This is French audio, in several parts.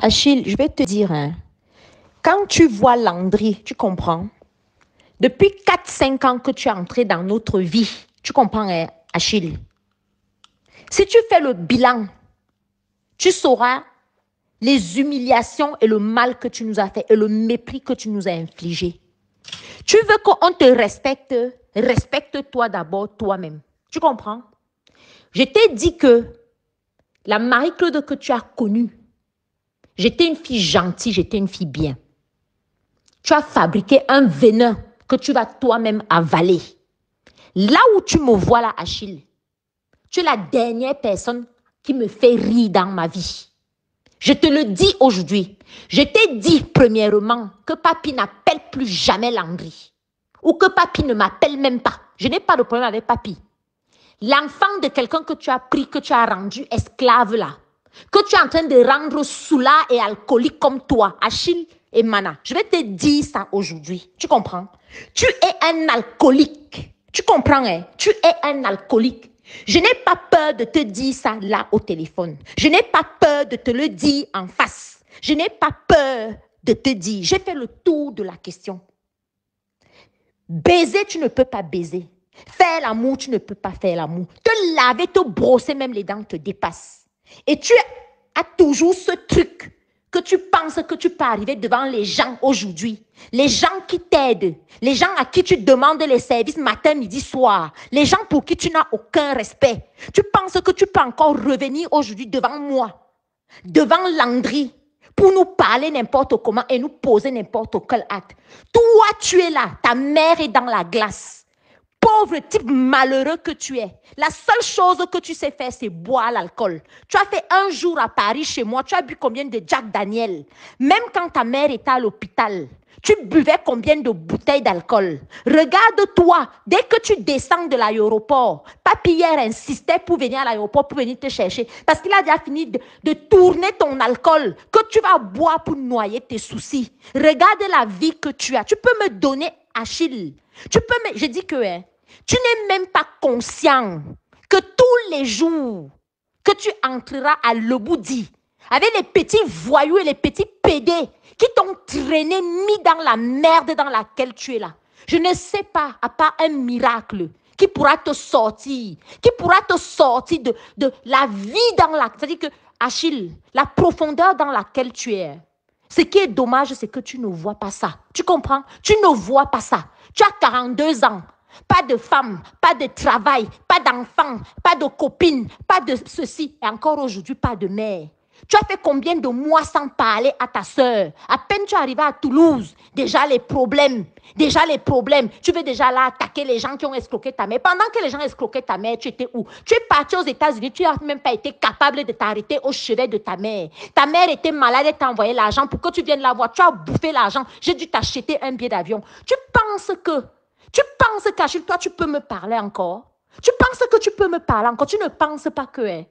Achille, je vais te dire, hein, quand tu vois Landry, tu comprends? Depuis 4, 5 ans que tu es entré dans notre vie, tu comprends, hein, Achille? Si tu fais le bilan, tu sauras les humiliations et le mal que tu nous as fait et le mépris que tu nous as infligé. Tu veux qu'on te respecte, respecte-toi d'abord toi-même. Tu comprends? Je t'ai dit que la Marie-Claude que tu as connue, j'étais une fille gentille, j'étais une fille bien. Tu as fabriqué un venin que tu vas toi-même avaler. Là où tu me vois là, Achille, tu es la dernière personne qui me fait rire dans ma vie. Je te le dis aujourd'hui. Je t'ai dit premièrement que papi n'appelle plus jamais Landry. Ou que papi ne m'appelle même pas. Je n'ai pas de problème avec papi. L'enfant de quelqu'un que tu as pris, que tu as rendu esclave là, que tu es en train de rendre soulard et alcoolique comme toi, Achille et Mana. Je vais te dire ça aujourd'hui. Tu comprends? Tu es un alcoolique. Tu comprends, hein? Tu es un alcoolique. Je n'ai pas peur de te dire ça là au téléphone. Je n'ai pas peur de te le dire en face. Je n'ai pas peur de te dire. J'ai fait le tour de la question. Baiser, tu ne peux pas baiser. Faire l'amour, tu ne peux pas faire l'amour. Te laver, te brosser, même les dents te dépassent. Et tu as toujours ce truc que tu penses que tu peux arriver devant les gens aujourd'hui. Les gens qui t'aident. Les gens à qui tu demandes les services matin, midi, soir. Les gens pour qui tu n'as aucun respect. Tu penses que tu peux encore revenir aujourd'hui devant moi. Devant Landry. Pour nous parler n'importe comment et nous poser n'importe quel acte. Toi, tu es là. Ta mère est dans la glace. Pauvre type malheureux que tu es. La seule chose que tu sais faire, c'est boire l'alcool. Tu as fait un jour à Paris chez moi, tu as bu combien de Jack Daniel? Même quand ta mère était à l'hôpital, tu buvais combien de bouteilles d'alcool? Regarde-toi, dès que tu descends de l'aéroport, papi hier insistait pour venir à l'aéroport, pour venir te chercher. Parce qu'il a déjà fini de tourner ton alcool que tu vas boire pour noyer tes soucis. Regarde la vie que tu as. Tu peux me donner, Achille. Je dis que tu n'es même pas conscient que tous les jours que tu entreras à Leboudi avec les petits voyous et les petits pédés qui t'ont traîné, mis dans la merde dans laquelle tu es là. Je ne sais pas, à part un miracle, qui pourra te sortir, de la vie dans la... C'est-à-dire que, Achille, la profondeur dans laquelle tu es, ce qui est dommage, c'est que tu ne vois pas ça. Tu comprends? Tu ne vois pas ça. Tu as 42 ans. Pas de femme, pas de travail, pas d'enfant, pas de copine, pas de ceci. Et encore aujourd'hui, pas de mère. Tu as fait combien de mois sans parler à ta soeur? À peine tu es arrivé à Toulouse, déjà les problèmes. Tu veux déjà là attaquer les gens qui ont escroqué ta mère. Pendant que les gens escroquaient ta mère, tu étais où? Tu es parti aux États-Unis, tu n'as même pas été capable de t'arrêter au chevet de ta mère. Ta mère était malade, elle t'a envoyé l'argent pour que tu viennes la voir. Tu as bouffé l'argent, j'ai dû t'acheter un billet d'avion. Tu penses qu'Achille, toi, tu peux me parler encore? Tu penses que tu peux me parler encore? Tu ne penses pas que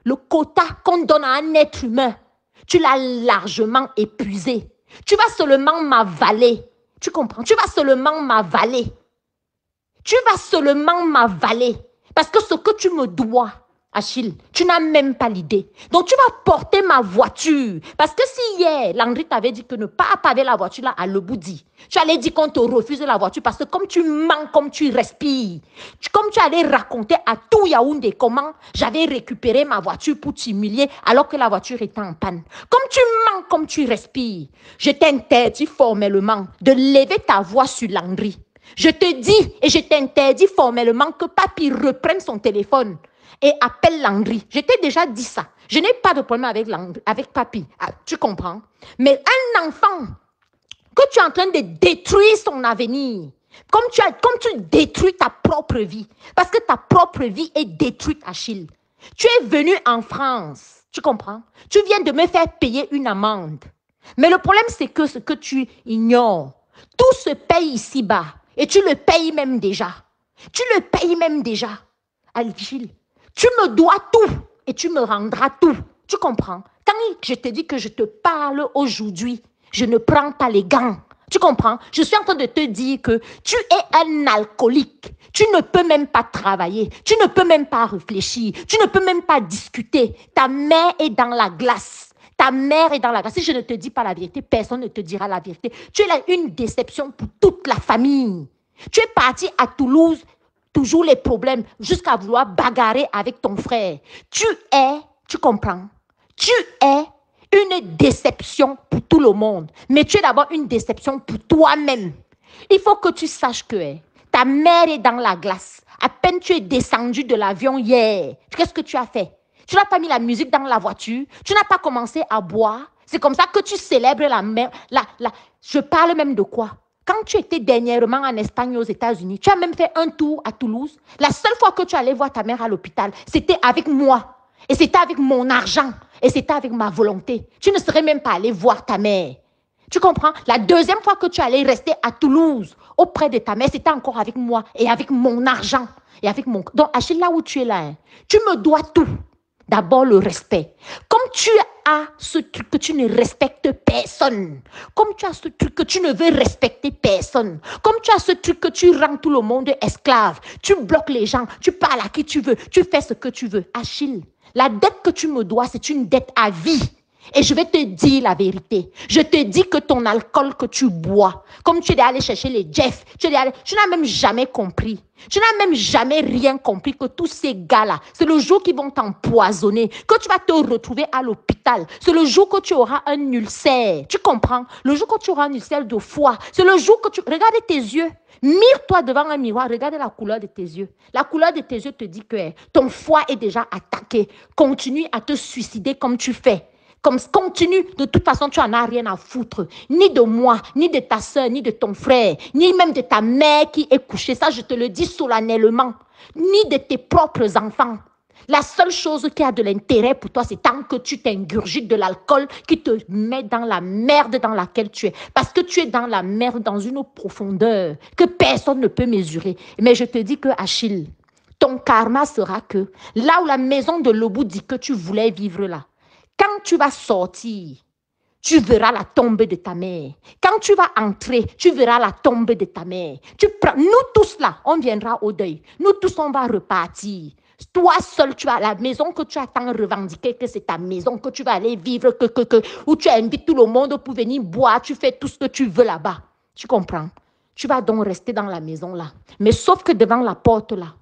le quota qu'on donne à un être humain, tu l'as largement épuisé. Tu vas seulement m'avaler. Tu comprends? Tu vas seulement m'avaler. Parce que ce que tu me dois, Achille, tu n'as même pas l'idée. Donc, tu vas porter ma voiture. Parce que si hier, Landry t'avait dit que ne pas paver la voiture là à Leboudi, tu allais dire qu'on te refuse la voiture parce que comme tu mens, comme tu respires, comme tu allais raconter à tout Yaoundé comment j'avais récupéré ma voiture pour t'humilier alors que la voiture était en panne. Comme tu mens, comme tu respires, je t'interdis formellement de lever ta voix sur Landry. Je te dis et je t'interdis formellement que papi reprenne son téléphone et appelle Landry. Je t'ai déjà dit ça. Je n'ai pas de problème avec papi. Ah, tu comprends? Mais un enfant que tu es en train de détruire son avenir, comme tu détruis ta propre vie, parce que ta propre vie est détruite, Achille. Tu es venu en France, tu comprends? Tu viens de me faire payer une amende. Mais le problème, c'est que ce que tu ignores, tout se paye ici-bas. Et tu le payes même déjà. Achille, tu me dois tout et tu me rendras tout. Tu comprends? Quand je te dis que je te parle aujourd'hui, je ne prends pas les gants. Tu comprends? Je suis en train de te dire que tu es un alcoolique. Tu ne peux même pas travailler. Tu ne peux même pas réfléchir. Tu ne peux même pas discuter. Ta mère est dans la glace. Ta mère est dans la grâce. Si je ne te dis pas la vérité, personne ne te dira la vérité. Tu es là une déception pour toute la famille. Tu es parti à Toulouse, toujours les problèmes, jusqu'à vouloir bagarrer avec ton frère. Tu comprends? Tu es une déception pour tout le monde. Mais tu es d'abord une déception pour toi-même. Il faut que tu saches que ta mère est dans la glace. À peine tu es descendu de l'avion hier. Qu'est-ce que tu as fait? Tu n'as pas mis la musique dans la voiture. Tu n'as pas commencé à boire. C'est comme ça que tu célèbres la mère. Je parle même de quoi? Quand tu étais dernièrement en Espagne, aux États-Unis, tu as même fait un tour à Toulouse. La seule fois que tu allais voir ta mère à l'hôpital, c'était avec moi. Et c'était avec mon argent. Et c'était avec ma volonté. Tu ne serais même pas allé voir ta mère. Tu comprends? La deuxième fois que tu allais rester à Toulouse, auprès de ta mère, c'était encore avec moi et avec mon argent. Et avec mon... Donc, Achille, là où tu es là, tu me dois tout. D'abord, le respect. Comme tu as ce truc que tu ne respectes personne, comme tu as ce truc que tu ne veux respecter personne, comme tu as ce truc que tu rends tout le monde esclave, tu bloques les gens, tu parles à qui tu veux, tu fais ce que tu veux. Achille, la dette que tu me dois, c'est une dette à vie. Et je vais te dire la vérité. Je te dis que ton alcool que tu bois, comme tu es allé chercher les Jeff, tu n'as même jamais compris. Tu n'as même jamais rien compris que tous ces gars-là, c'est le jour qu'ils vont t'empoisonner, que tu vas te retrouver à l'hôpital. C'est le jour que tu auras un ulcère. Tu comprends? Le jour que tu auras un ulcère de foie. C'est le jour que tu... Regarde tes yeux. Mire-toi devant un miroir. Regarde la couleur de tes yeux. La couleur de tes yeux te dit que ton foie est déjà attaqué. Continue à te suicider comme tu fais. Comme continue, de toute façon, tu n'en as rien à foutre. Ni de moi, ni de ta soeur, ni de ton frère, ni même de ta mère qui est couchée. Ça, je te le dis solennellement. Ni de tes propres enfants. La seule chose qui a de l'intérêt pour toi, c'est tant que tu t'ingurgites de l'alcool qui te met dans la merde dans laquelle tu es. Parce que tu es dans la merde, dans une profondeur que personne ne peut mesurer. Mais je te dis que, Achille, ton karma sera que là où la maison de Lobou dit que tu voulais vivre là, quand tu vas sortir, tu verras la tombe de ta mère. Quand tu vas entrer, tu verras la tombe de ta mère. Nous tous là, on viendra au deuil. Nous tous, on va repartir. Toi seul, tu as la maison que tu as tant revendiquée, que c'est ta maison, que tu vas aller vivre, où tu invites tout le monde pour venir boire, tu fais tout ce que tu veux là-bas. Tu comprends? Tu vas donc rester dans la maison là. Mais sauf que devant la porte là,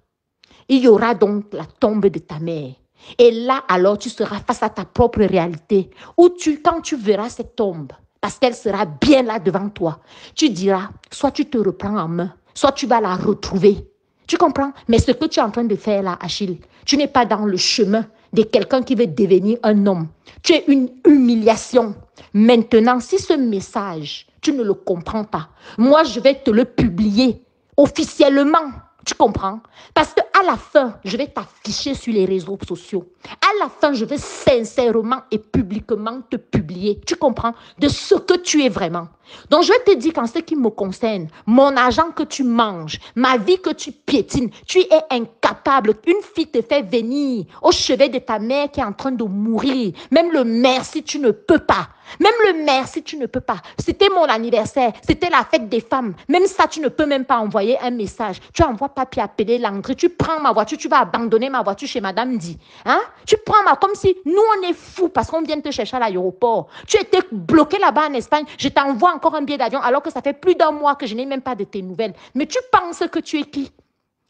il y aura donc la tombe de ta mère. Et là, alors, tu seras face à ta propre réalité. Où quand tu verras cette tombe, parce qu'elle sera bien là devant toi, tu diras, soit tu te reprends en main, soit tu vas la retrouver. Tu comprends? Mais ce que tu es en train de faire là, Achille, tu n'es pas dans le chemin de quelqu'un qui veut devenir un homme. Tu es une humiliation. Maintenant, si ce message, tu ne le comprends pas, moi, je vais te le publier officiellement. Tu comprends? Parce qu'à la fin, je vais t'afficher sur les réseaux sociaux. À la fin, je vais sincèrement et publiquement te publier. Tu comprends? De ce que tu es vraiment. Donc, je vais te dire qu'en ce qui me concerne, mon argent que tu manges, ma vie que tu piétines, tu es incapable. Une fille te fait venir au chevet de ta mère qui est en train de mourir. Même le merci, tu ne peux pas. Même le merci, tu ne peux pas. C'était mon anniversaire, c'était la fête des femmes. Même ça, tu ne peux même pas envoyer un message. Tu envoies papier appeler l'entrée, tu prends ma voiture, tu vas abandonner ma voiture chez Madame Di. Hein? Tu prends comme si nous, on est fous parce qu'on vient te chercher à l'aéroport. Tu étais bloqué là-bas en Espagne, je t'envoie encore un billet d'avion alors que ça fait plus d'un mois que je n'ai même pas de tes nouvelles. Mais tu penses que tu es qui?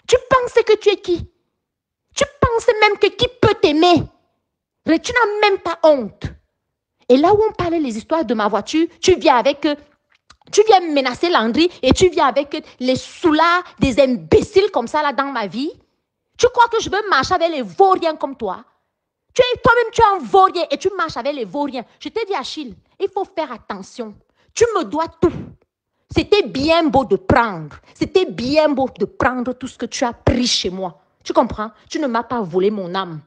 Tu penses que tu es qui? Tu penses même que qui peut t'aimer? Mais tu n'as même pas honte. Et là où on parlait les histoires de ma voiture, tu viens menacer Landry et tu viens avec les soulards des imbéciles comme ça là dans ma vie. Tu crois que je veux marcher avec les vauriens comme toi? Toi-même, tu es un vaurien et tu marches avec les vauriens. Je t'ai dit, Achille, il faut faire attention. Tu me dois tout. C'était bien beau de prendre. C'était bien beau de prendre tout ce que tu as pris chez moi. Tu comprends? Tu ne m'as pas volé mon âme.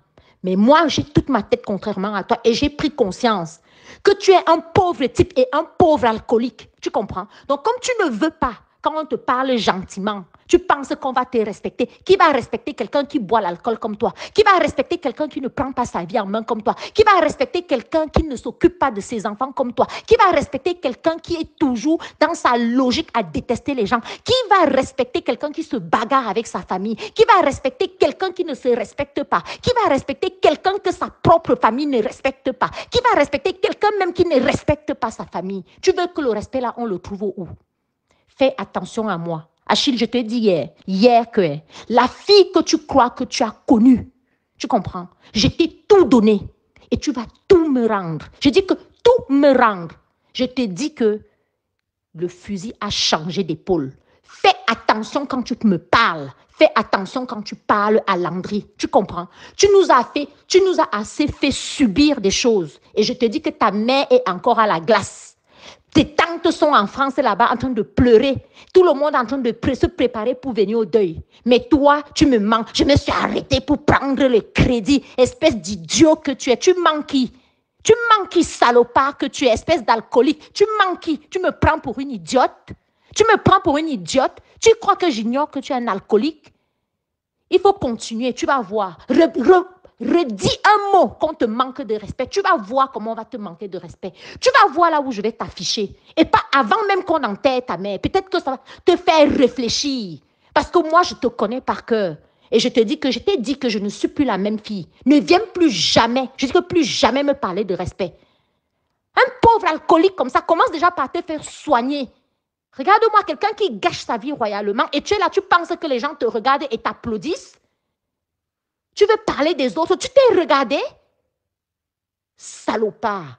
Mais moi, j'ai toute ma tête contrairement à toi et j'ai pris conscience que tu es un pauvre type et un pauvre alcoolique. Tu comprends? Donc, comme tu ne veux pas quand on te parle gentiment, tu penses qu'on va te respecter. Qui va respecter quelqu'un qui boit l'alcool comme toi? Qui va respecter quelqu'un qui ne prend pas sa vie en main comme toi? Qui va respecter quelqu'un qui ne s'occupe pas de ses enfants comme toi? Qui va respecter quelqu'un qui est toujours dans sa logique à détester les gens? Qui va respecter quelqu'un qui se bagarre avec sa famille? Qui va respecter quelqu'un qui ne se respecte pas? Qui va respecter quelqu'un que sa propre famille ne respecte pas? Qui va respecter quelqu'un même qui ne respecte pas sa famille? Tu veux que le respect là, on le trouve où? Fais attention à moi. Achille, je te dis hier que la fille que tu crois que tu as connue, tu comprends? Je t'ai tout donné et tu vas tout me rendre. Je dis que tout me rendre. Je te dis que le fusil a changé d'épaule. Fais attention quand tu me parles. Fais attention quand tu parles à Landry. Tu comprends? Tu nous as assez fait subir des choses. Et je te dis que ta mère est encore à la glace. Tes tantes sont en France là-bas en train de pleurer. Tout le monde est en train de se préparer pour venir au deuil. Mais toi, tu me manques. Je me suis arrêtée pour prendre le crédit. Espèce d'idiot que tu es. Tu manques qui? Tu manques qui, salopard que tu es, espèce d'alcoolique? Tu manques qui? Tu me prends pour une idiote? Tu me prends pour une idiote? Tu crois que j'ignore que tu es un alcoolique? Il faut continuer, tu vas voir. Redis un mot qu'on te manque de respect. Tu vas voir comment on va te manquer de respect. Tu vas voir là où je vais t'afficher. Et pas avant même qu'on enterre ta mère. Peut-être que ça va te faire réfléchir. Parce que moi, je te connais par cœur. Et je t'ai dit que je ne suis plus la même fille. Ne viens plus jamais, je dis que plus jamais me parler de respect. Un pauvre alcoolique comme ça commence déjà par te faire soigner. Regarde-moi, quelqu'un qui gâche sa vie royalement et tu es là, tu penses que les gens te regardent et t'applaudissent. Tu veux parler des autres, tu t'es regardé? Salopard.